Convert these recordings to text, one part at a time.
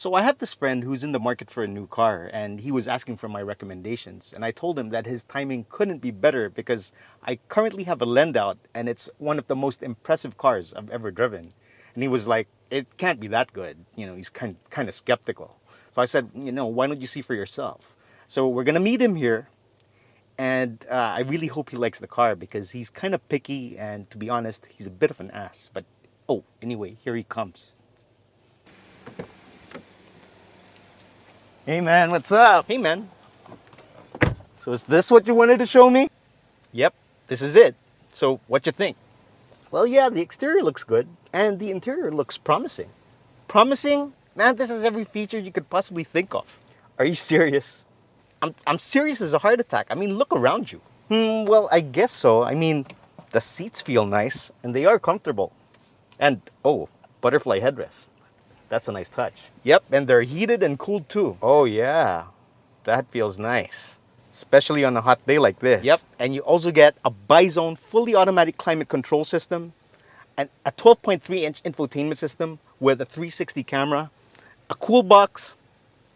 So I have this friend who's in the market for a new car, and he was asking for my recommendations. And I told him that his timing couldn't be better because I currently have a lend out, and it's one of the most impressive cars I've ever driven. And he was like, "It can't be that good." He's kind of skeptical. So I said, "Why don't you see for yourself?" So we're gonna meet him here, and I really hope he likes the car because he's kind of picky, and to be honest, he's a bit of an ass. But oh, anyway, here he comes. Hey man, what's up? Hey man. So is this what you wanted to show me? Yep, this is it. So what you think? Well, yeah, the exterior looks good and the interior looks promising. Promising? Man, this has every feature you could possibly think of. Are you serious? I'm serious as a heart attack. I mean, look around you. Well, I guess so. I mean, the seats feel nice and they are comfortable. And, oh, butterfly headrest. That's a nice touch. Yep, and they're heated and cooled too. Oh yeah, that feels nice. Especially on a hot day like this. Yep, and you also get a bi-zone fully automatic climate control system, and a 12.3-inch infotainment system with a 360 camera, a cool box,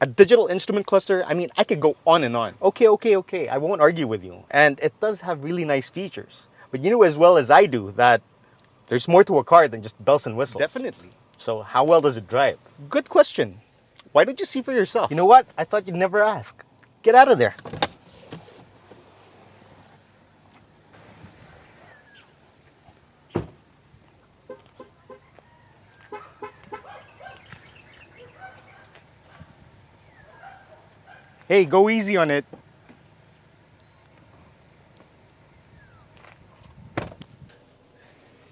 a digital instrument cluster. I mean, I could go on and on. Okay. I won't argue with you. And it does have really nice features. But you know as well as I do that there's more to a car than just bells and whistles. Definitely. So how well does it drive? Good question. Why don't you see for yourself? You know what? I thought you'd never ask. Get out of there. Hey, go easy on it.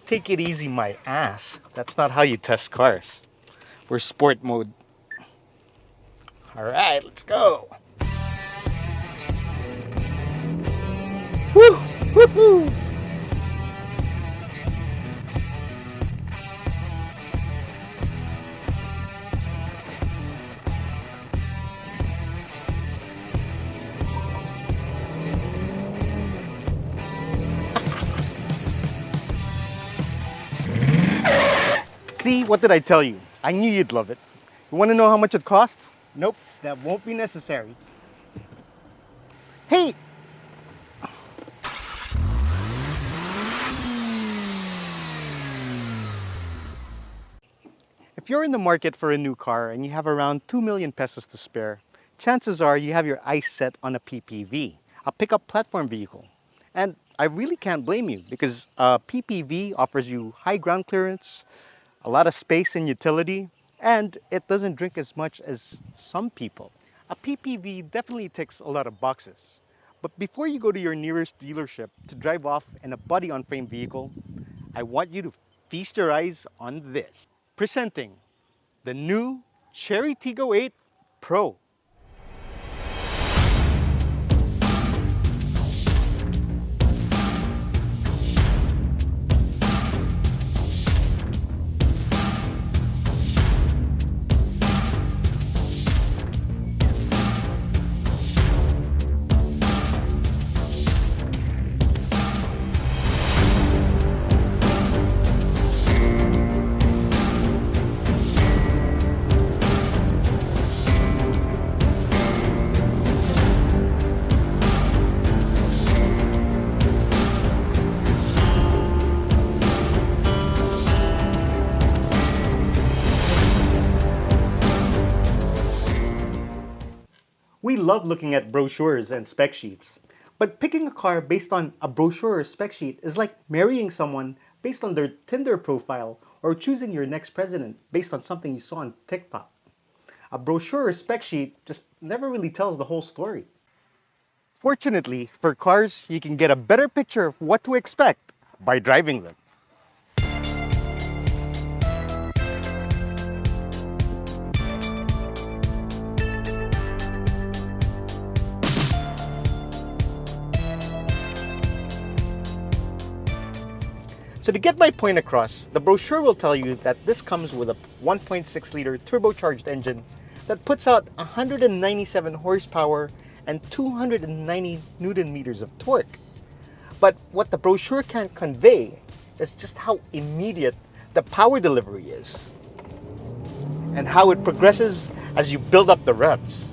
Take it easy, my ass. That's not how you test cars. We're sport mode. All right, let's go. Woo! Woo-hoo! See, what did I tell you? I knew you'd love it. You want to know how much it costs? Nope, that won't be necessary. Hey! If you're in the market for a new car and you have around 2 million pesos to spare, chances are you have your eyes set on a PPV, a pickup platform vehicle. And I really can't blame you because a PPV offers you high ground clearance, a lot of space and utility, and it doesn't drink as much as some people. A PPV definitely ticks a lot of boxes. But before you go to your nearest dealership to drive off in a body-on-frame vehicle, I want you to feast your eyes on this. Presenting the new Chery Tiggo 8 Pro. We love looking at brochures and spec sheets, but picking a car based on a brochure or spec sheet is like marrying someone based on their Tinder profile or choosing your next president based on something you saw on TikTok. A brochure or spec sheet just never really tells the whole story. Fortunately, for cars, you can get a better picture of what to expect by driving them. So to get my point across, the brochure will tell you that this comes with a 1.6-liter turbocharged engine that puts out 197 horsepower and 290 Newton meters of torque. But what the brochure can't convey is just how immediate the power delivery is. and how it progresses as you build up the revs.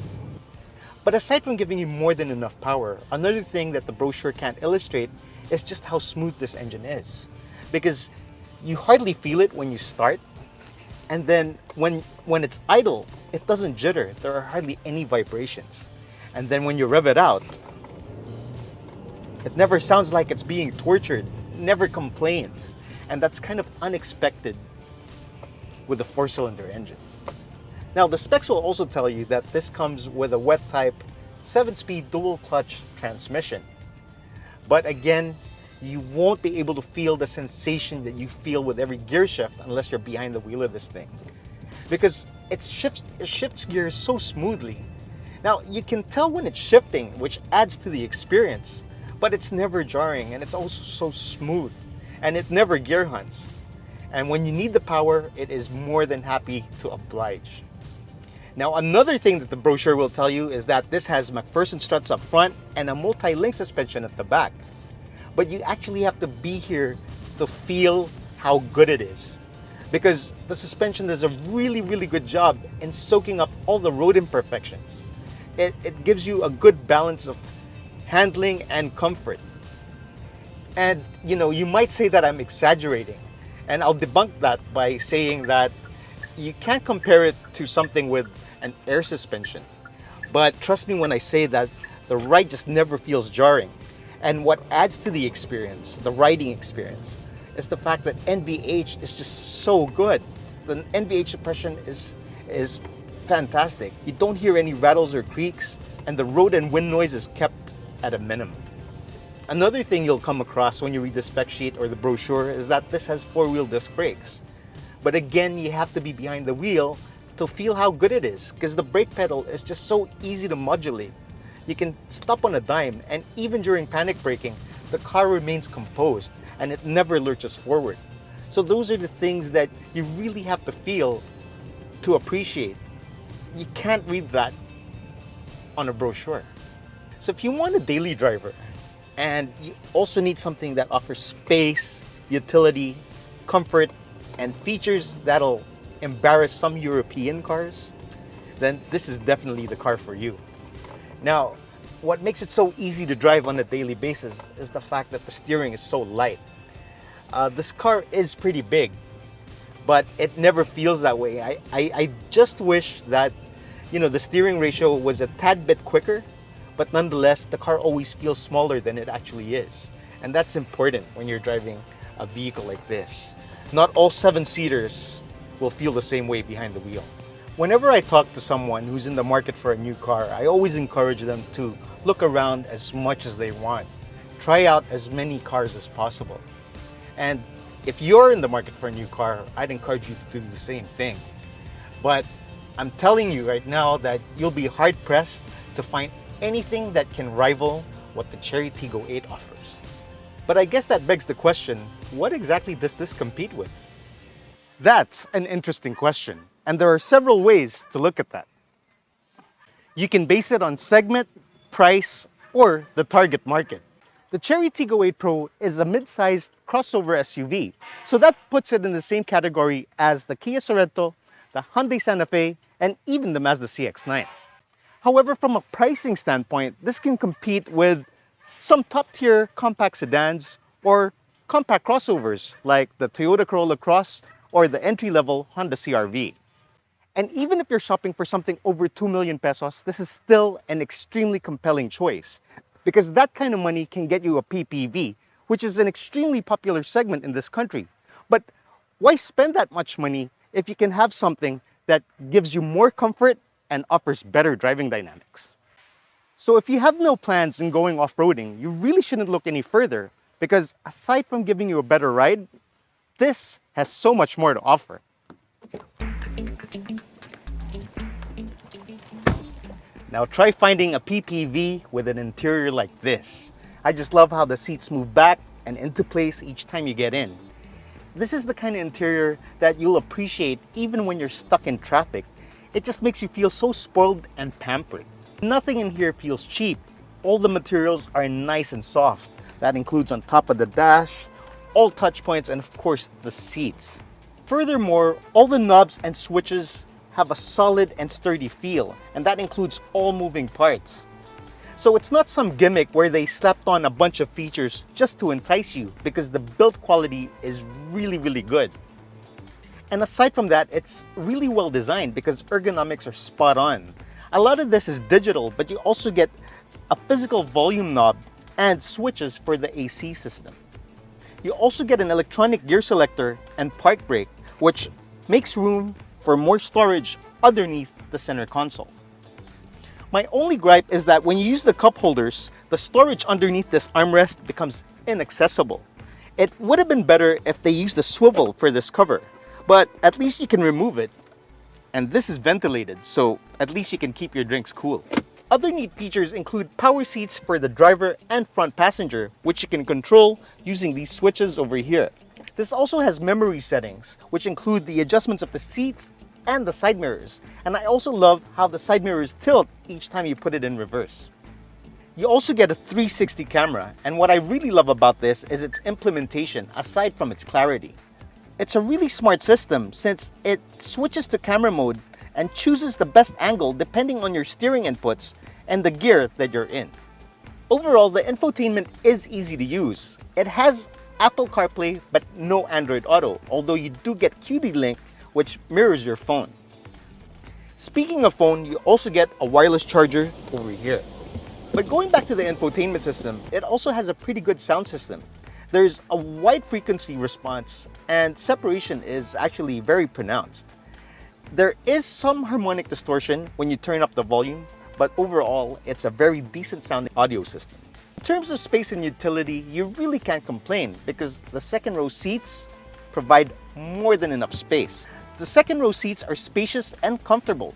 But aside from giving you more than enough power, another thing that the brochure can't illustrate is just how smooth this engine is. Because you hardly feel it when you start, and then when it's idle, it doesn't jitter. There are hardly any vibrations. And then when you rev it out, it never sounds like it's being tortured, it never complains. And that's kind of unexpected with a four-cylinder engine. Now, the specs will also tell you that this comes with a wet type 7-speed dual clutch transmission. But again, you won't be able to feel the sensation that you feel with every gear shift unless you're behind the wheel of this thing. Because it shifts gears so smoothly. Now, you can tell when it's shifting, which adds to the experience, but it's never jarring and it's also so smooth, and it never gear hunts. And when you need the power, it is more than happy to oblige. Now, another thing that the brochure will tell you is that this has McPherson struts up front and a multi-link suspension at the back. But you actually have to be here to feel how good it is. Because the suspension does a really good job in soaking up all the road imperfections. It gives you a good balance of handling and comfort. And you might say that I'm exaggerating, and I'll debunk that by saying that you can't compare it to something with an air suspension. But trust me when I say that the ride just never feels jarring. And what adds to the experience, the riding experience, is the fact that NVH is just so good. The NVH suppression is fantastic. You don't hear any rattles or creaks, and the road and wind noise is kept at a minimum. Another thing you'll come across when you read the spec sheet or the brochure is that this has four-wheel disc brakes. But again, you have to be behind the wheel to feel how good it is, because the brake pedal is just so easy to modulate. You can stop on a dime, and even during panic braking, the car remains composed and it never lurches forward. So those are the things that you really have to feel to appreciate. You can't read that on a brochure. So if you want a daily driver and you also need something that offers space, utility, comfort, and features that'll embarrass some European cars, then this is definitely the car for you. Now, what makes it so easy to drive on a daily basis is the fact that the steering is so light. This car is pretty big, but it never feels that way. I just wish that the steering ratio was a tad bit quicker, but nonetheless, the car always feels smaller than it actually is. And that's important when you're driving a vehicle like this. Not all 7-seaters will feel the same way behind the wheel. Whenever I talk to someone who's in the market for a new car, I always encourage them to look around as much as they want. Try out as many cars as possible. And if you're in the market for a new car, I'd encourage you to do the same thing. But I'm telling you right now that you'll be hard-pressed to find anything that can rival what the Chery Tiggo 8 offers. But I guess that begs the question, what exactly does this compete with? That's an interesting question, and there are several ways to look at that. You can base it on segment, price, or the target market. The Chery Tiggo 8 Pro is a mid-sized crossover SUV, so that puts it in the same category as the Kia Sorento, the Hyundai Santa Fe, and even the Mazda CX-9. However, from a pricing standpoint, this can compete with some top-tier compact sedans or compact crossovers like the Toyota Corolla Cross or the entry-level Honda CR-V. And even if you're shopping for something over 2 million pesos, this is still an extremely compelling choice because that kind of money can get you a PPV, which is an extremely popular segment in this country. But why spend that much money if you can have something that gives you more comfort and offers better driving dynamics? So if you have no plans in going off-roading, you really shouldn't look any further because aside from giving you a better ride, this has so much more to offer. Now try finding a PPV with an interior like this. I just love how the seats move back and into place each time you get in. This is the kind of interior that you'll appreciate even when you're stuck in traffic. It just makes you feel so spoiled and pampered. Nothing in here feels cheap. All the materials are nice and soft. That includes on top of the dash, all touch points, and of course the seats. Furthermore, all the knobs and switches have a solid and sturdy feel, and that includes all moving parts. So it's not some gimmick where they slapped on a bunch of features just to entice you, because the build quality is really good. And aside from that, it's really well designed because ergonomics are spot on. A lot of this is digital, but you also get a physical volume knob and switches for the AC system. You also get an electronic gear selector and park brake, which makes room for more storage underneath the center console. My only gripe is that when you use the cup holders, the storage underneath this armrest becomes inaccessible. It would have been better if they used a swivel for this cover, but at least you can remove it. And this is ventilated, so at least you can keep your drinks cool. Other neat features include power seats for the driver and front passenger, which you can control using these switches over here. This also has memory settings, which include the adjustments of the seats and the side mirrors. And I also love how the side mirrors tilt each time you put it in reverse. You also get a 360 camera, and what I really love about this is its implementation aside from its clarity. It's a really smart system since it switches to camera mode and chooses the best angle depending on your steering inputs and the gear that you're in. Overall, the infotainment is easy to use. It has Apple CarPlay but no Android Auto, although you do get QD Link, which mirrors your phone. Speaking of phone, you also get a wireless charger over here. But going back to the infotainment system, it also has a pretty good sound system. There's a wide frequency response and separation is actually very pronounced. There is some harmonic distortion when you turn up the volume, but overall, it's a very decent sounding audio system. In terms of space and utility, you really can't complain because the second row seats provide more than enough space. The second row seats are spacious and comfortable.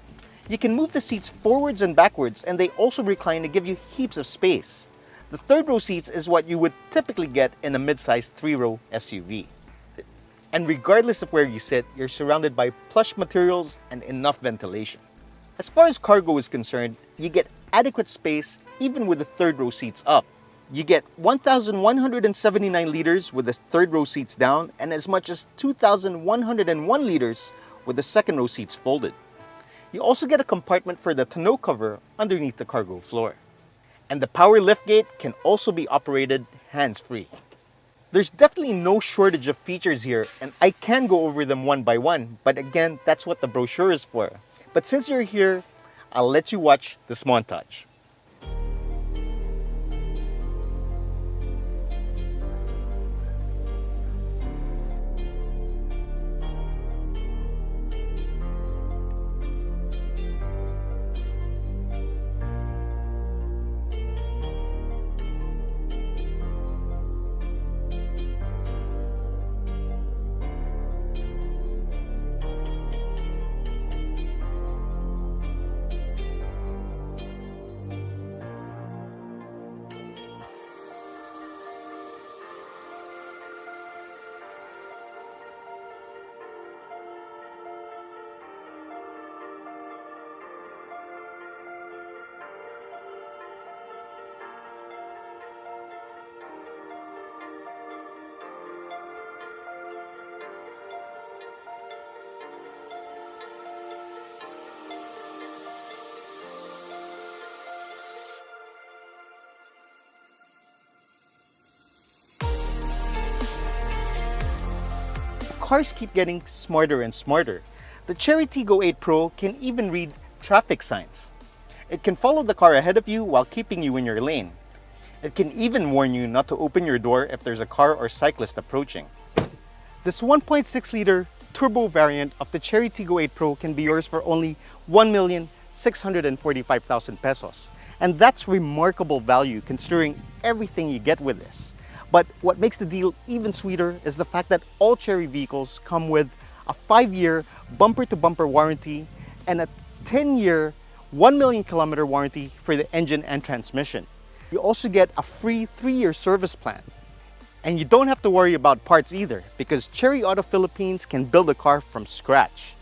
You can move the seats forwards and backwards, and they also recline to give you heaps of space. The third row seats is what you would typically get in a mid-sized 3-row SUV. And regardless of where you sit, you're surrounded by plush materials and enough ventilation. As far as cargo is concerned, you get adequate space even with the third row seats up. You get 1,179 liters with the third row seats down and as much as 2,101 liters with the second row seats folded. You also get a compartment for the tonneau cover underneath the cargo floor. And the power liftgate can also be operated hands-free. There's definitely no shortage of features here, and I can go over them one by one, but again, that's what the brochure is for. But since you're here, I'll let you watch this montage. Cars keep getting smarter and smarter. The Chery Tiggo 8 Pro can even read traffic signs. It can follow the car ahead of you while keeping you in your lane. It can even warn you not to open your door if there's a car or cyclist approaching. This 1.6-liter turbo variant of the Chery Tiggo 8 Pro can be yours for only 1,645,000 pesos. And that's remarkable value considering everything you get with this. But what makes the deal even sweeter is the fact that all Chery vehicles come with a 5-year bumper-to-bumper warranty and a 10-year, 1 million kilometer warranty for the engine and transmission. You also get a free 3-year service plan. And you don't have to worry about parts either because Chery Auto Philippines can build a car from scratch.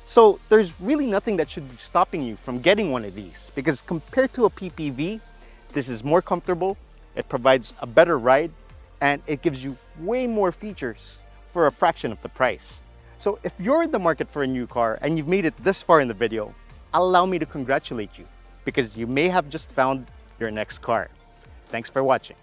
So there's really nothing that should be stopping you from getting one of these because compared to a PPV, this is more comfortable, it provides a better ride, and it gives you way more features for a fraction of the price. So if you're in the market for a new car and you've made it this far in the video, allow me to congratulate you because you may have just found your next car. Thanks for watching.